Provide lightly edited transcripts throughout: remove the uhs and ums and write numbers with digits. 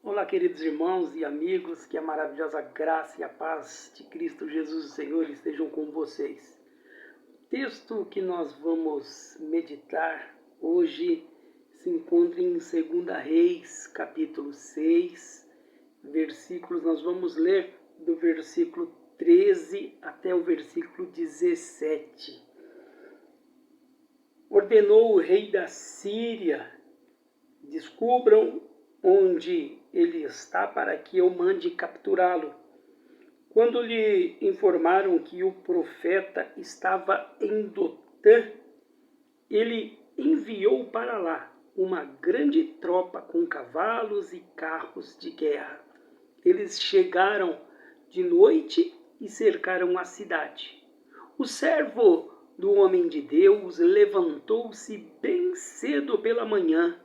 Olá, queridos irmãos e amigos, que a maravilhosa graça e a paz de Cristo Jesus, o Senhor, estejam com vocês. O texto que nós vamos meditar hoje se encontra em 2 Reis, capítulo 6, versículos, nós vamos ler do versículo 13 até o versículo 17. Ordenou o rei da Síria: descubram onde ele está para que eu mande capturá-lo. Quando lhe informaram que o profeta estava em Dotã, ele enviou para lá uma grande tropa com cavalos e carros de guerra. Eles chegaram de noite e cercaram a cidade. O servo do homem de Deus levantou-se bem cedo pela manhã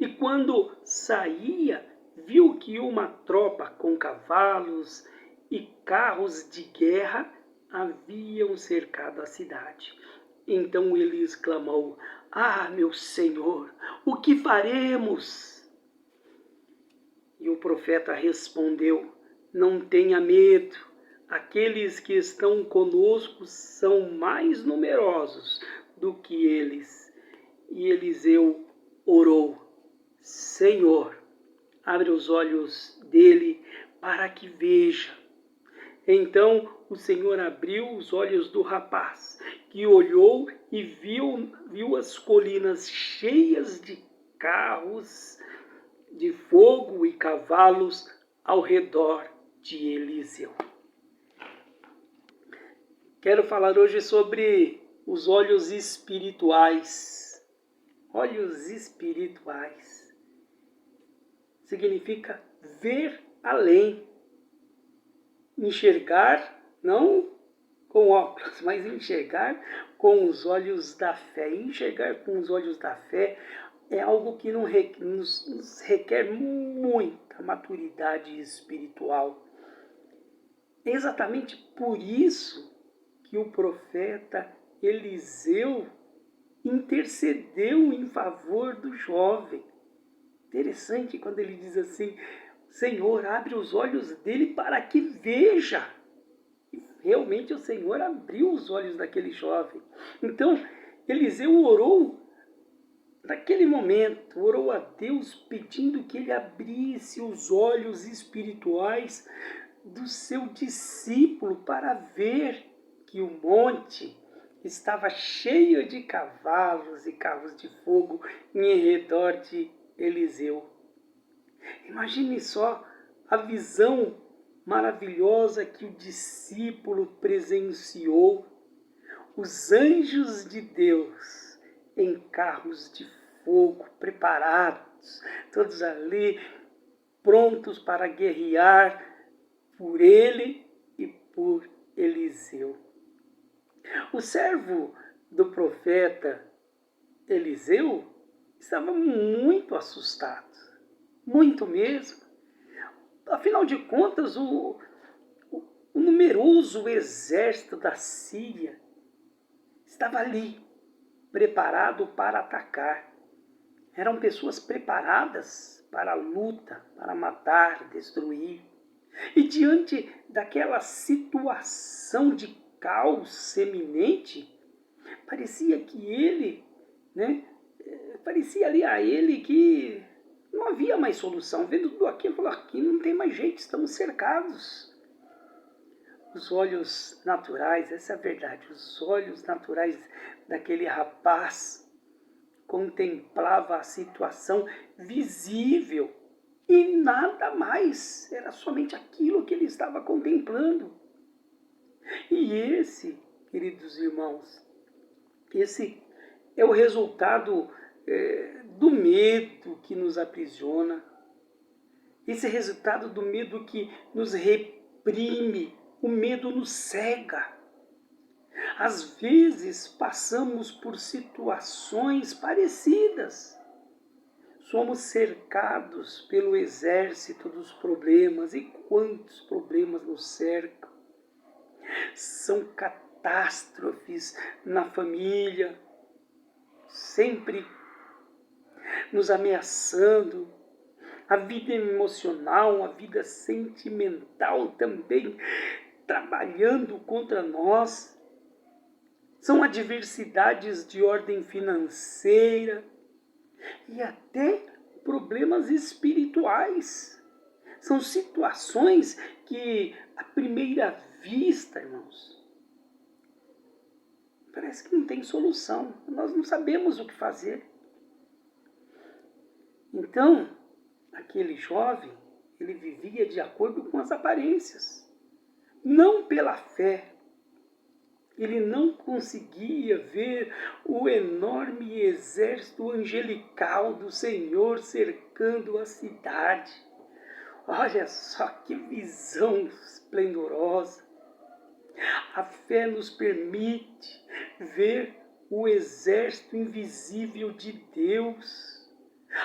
e, quando saía, viu que uma tropa com cavalos e carros de guerra haviam cercado a cidade. Então ele exclamou: "Ah, meu senhor, o que faremos?" E o profeta respondeu: "Não tenha medo, aqueles que estão conosco são mais numerosos do que eles." E Eliseu orou: "Senhor, abre os olhos dele para que veja." Então o Senhor abriu os olhos do rapaz, que olhou e viu as colinas cheias de carros de fogo e cavalos ao redor de Eliseu. Quero falar hoje sobre os olhos espirituais. Olhos espirituais significa ver além, enxergar não com óculos, mas enxergar com os olhos da fé. Enxergar com os olhos da fé é algo que nos requer muita maturidade espiritual. É exatamente por isso que o profeta Eliseu intercedeu em favor do jovem. Interessante quando ele diz assim: "Senhor, abre os olhos dele para que veja." E realmente o Senhor abriu os olhos daquele jovem. Então Eliseu orou naquele momento, orou a Deus pedindo que ele abrisse os olhos espirituais do seu discípulo para ver que o monte estava cheio de cavalos e carros de fogo em redor de Eliseu. Imagine só a visão maravilhosa que o discípulo presenciou. Os anjos de Deus em carros de fogo, preparados, todos ali, prontos para guerrear por ele e por Eliseu. O servo do profeta Eliseu estava muito assustado, muito mesmo. Afinal de contas, o numeroso exército da Síria estava ali, preparado para atacar. Eram pessoas preparadas para a luta, para matar, destruir. E diante daquela situação de caos eminente, parecia que ele, parecia ali a ele que não havia mais solução. Vendo tudo aquilo, falou: "Aqui não tem mais jeito, estamos cercados." Os olhos naturais, essa é a verdade, os olhos naturais daquele rapaz contemplava a situação visível e nada mais, era somente aquilo que ele estava contemplando. E esse, queridos irmãos, esse é o resultado do medo que nos aprisiona, esse resultado do medo que nos reprime. O medo nos cega. Às vezes passamos por situações parecidas. Somos cercados pelo exército dos problemas. E quantos problemas nos cercam? São catástrofes na família, sempre nos ameaçando. a vida emocional, a vida sentimental também trabalhando contra nós. São adversidades de ordem financeira e até problemas espirituais. São situações que, à primeira vista, irmãos, parece que não tem solução. Nós não sabemos o que fazer. Então, aquele jovem, ele vivia de acordo com as aparências, não pela fé. Ele não conseguia ver o enorme exército angelical do Senhor cercando a cidade. Olha só que visão esplendorosa. A fé nos permite ver o exército invisível de Deus.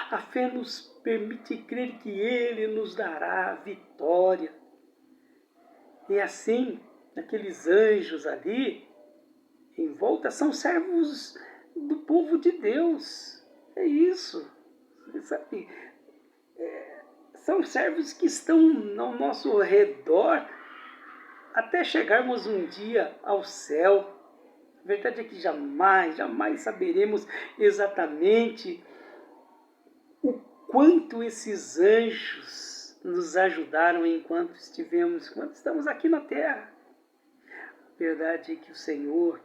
A fé nos permite crer que Ele nos dará a vitória. E assim, aqueles anjos ali, em volta, são servos do povo de Deus. É isso. Sabe? São servos que estão ao nosso redor até chegarmos um dia ao céu. A verdade é que jamais saberemos exatamente o quanto esses anjos nos ajudaram enquanto estamos aqui na terra. A verdade é que o Senhor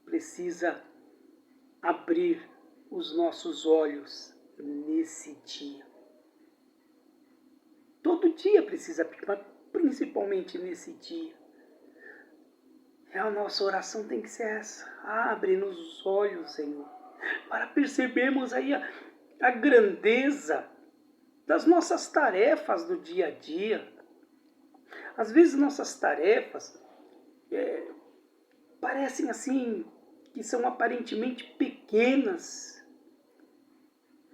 precisa abrir os nossos olhos nesse dia. Todo dia precisa abrir, mas principalmente nesse dia. E a nossa oração tem que ser essa. Abre-nos os olhos, Senhor, para percebermos aí a grandeza das nossas tarefas do dia a dia. Às vezes nossas tarefas parecem assim, que são aparentemente pequenas.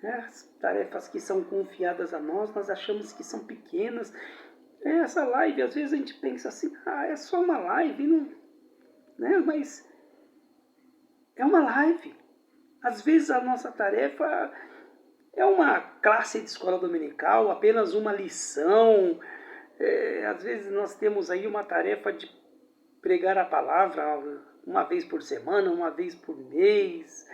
As tarefas que são confiadas a nós achamos que são pequenas. Essa live, às vezes a gente pensa assim, é só uma live, não, né? Mas é uma live. Às vezes a nossa tarefa é uma classe de escola dominical, apenas uma lição. Às vezes nós temos aí uma tarefa de pregar a palavra uma vez por semana, uma vez por mês.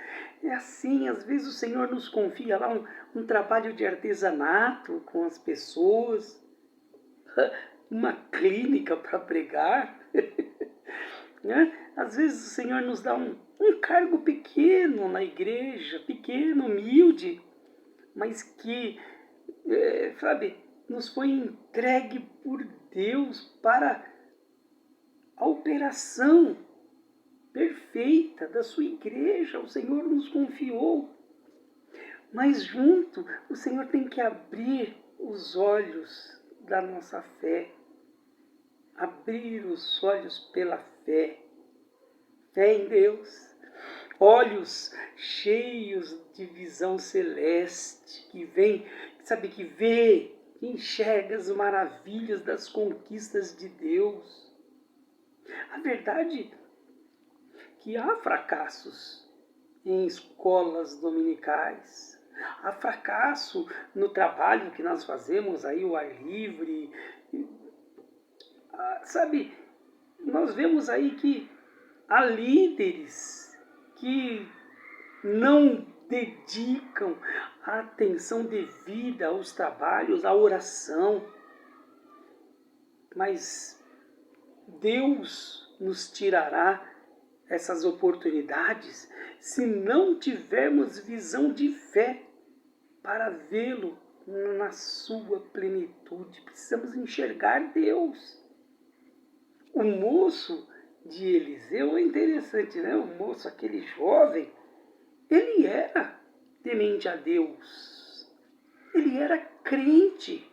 É assim, às vezes o Senhor nos confia lá um trabalho de artesanato com as pessoas, uma clínica para pregar. Né? Às vezes o Senhor nos dá um cargo pequeno na igreja, pequeno, humilde, mas que, nos foi entregue por Deus para a operação perfeita da sua igreja. O Senhor nos confiou. Mas junto, o Senhor tem que abrir os olhos da nossa fé. Abrir os olhos pela fé. Fé em Deus. Olhos cheios de visão celeste, que vem, que vê, que enxerga as maravilhas das conquistas de Deus. A verdade é que há fracassos em escolas dominicais, há fracasso no trabalho que nós fazemos aí, o ar livre. Nós vemos aí que há líderes que não dedicam a atenção devida aos trabalhos, à oração. Mas Deus nos tirará essas oportunidades se não tivermos visão de fé para vê-lo na sua plenitude. Precisamos enxergar Deus. O moço de Eliseu é interessante, né? O moço, aquele jovem, ele era temente a Deus. Ele era crente,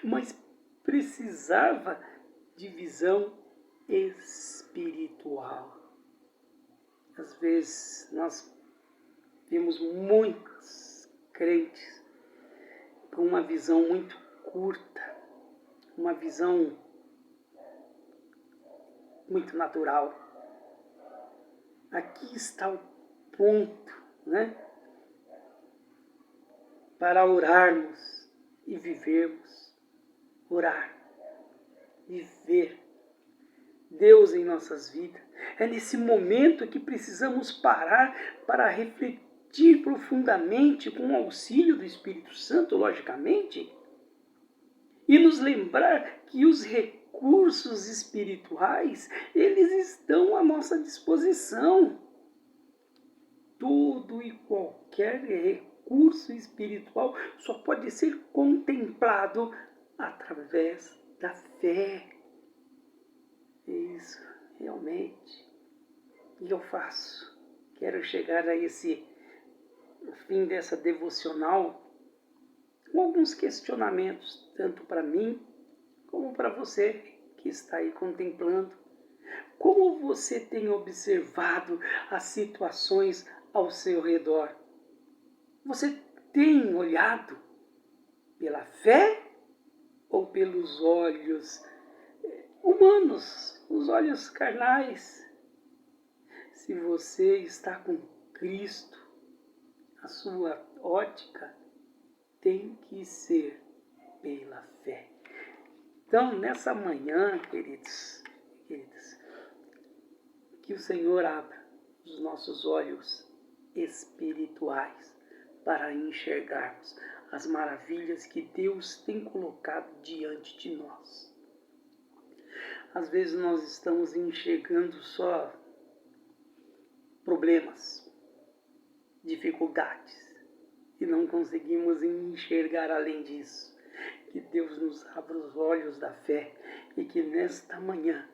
mas precisava de visão espiritual. Às vezes nós vemos muitos crentes com uma visão muito curta, uma visão muito natural. Aqui está o ponto, né? Para orarmos e vivermos, orar, viver Deus em nossas vidas. É nesse momento que precisamos parar para refletir profundamente, com o auxílio do Espírito Santo, logicamente, e nos lembrar que os recursos espirituais, eles estão à nossa disposição. Todo e qualquer recurso espiritual só pode ser contemplado através da fé. Isso, realmente. E eu faço. Quero chegar a esse fim dessa devocional com alguns questionamentos, tanto para mim como para você que está aí contemplando. Como você tem observado as situações ao seu redor? Você tem olhado pela fé ou pelos olhos humanos, os olhos carnais? Se você está com Cristo, a sua ótica tem que ser pela fé. Então, nessa manhã, queridos, que o Senhor abra os nossos olhos espirituais para enxergarmos as maravilhas que Deus tem colocado diante de nós. Às vezes nós estamos enxergando só problemas, dificuldades, e não conseguimos enxergar além disso. Que Deus nos abra os olhos da fé e que nesta manhã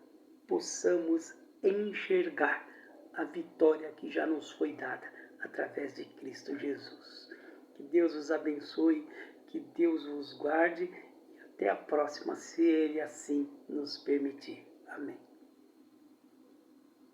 possamos enxergar a vitória que já nos foi dada através de Cristo Jesus. Que Deus os abençoe, que Deus os guarde e até a próxima, se Ele assim nos permitir. Amém.